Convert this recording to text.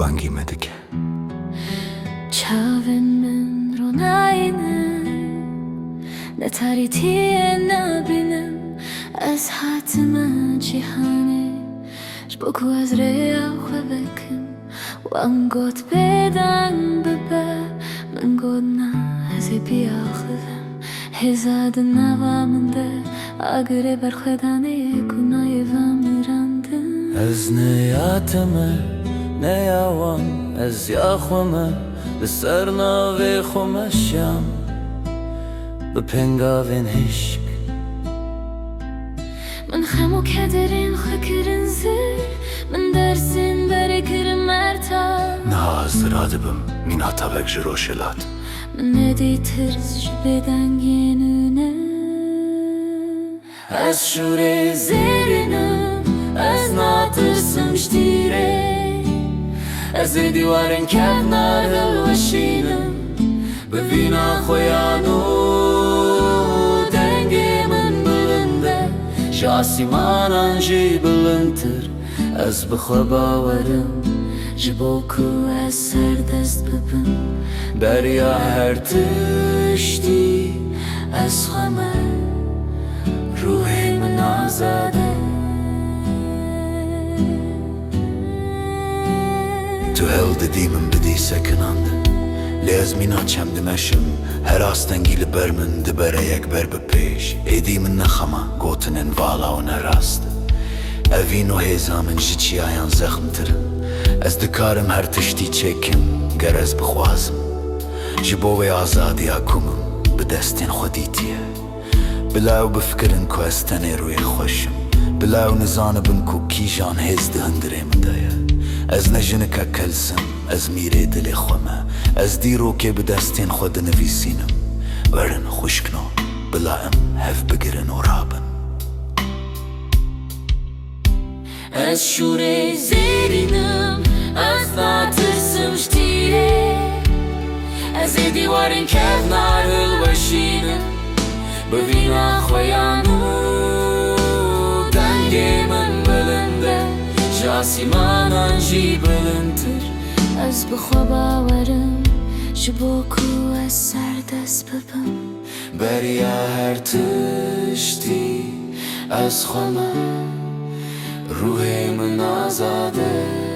kurban giymedik. Çavin min ronayını ne tarihtiye nabinim az hatımı cihane jboku az reya xwebekim wan got bedan bebe min godna az biaxivim hezad navaminde agre berxedane kunay vamirandim از نیاتمه نیاوان از یاخومه لسر ناوی خومشم به پنگاوین هشک من خمو kederin xekirin zir من dersin berekirim merta Nazır adıbım min hatabek jiroşelat. من ندیترز جبدن yenine از شوره زیرینم از natırsım ştire از دیوارن کنار هلوشینم به وینا خویانو دنگیمن بلنده شاسیمانان جی بلندتر از بخوا باورم جبوکو از سردست ببم دریا هر تشتی از خمه روحim azade Tu hel dediğimin bidiyse kınandı. Lez mina çemdimeşim her astan gili bermin dibereyek berbe peş edimin nexama gotinin vala o nerast evin o hezamin jiçiyayan zexmtirin ez dikarim her tişti çekim gerez bixwazim ji bo ve azadiya kumim bi destin xwedîtiye bilaw bifikirin ku ez tenê rûyê xweşim bilaw nizanibim ku kîjan hêz di hindirê min de ye ez ne jinika kelsim ez mîrê dilê xwe me ez dîrokê bi destên xwe dinivîsînim werin xwişkno bila em hev bigirin û rabin از شوره زیرینم از natırsım ştire از دیوارن کنار هلوشینم به وینا خویانو دنگیمن بلنده شاسیمانان جی بلندتر از بخوا باورم جبوکو از سردست ببم بریا هر تشتی از خمه روحیم آزاده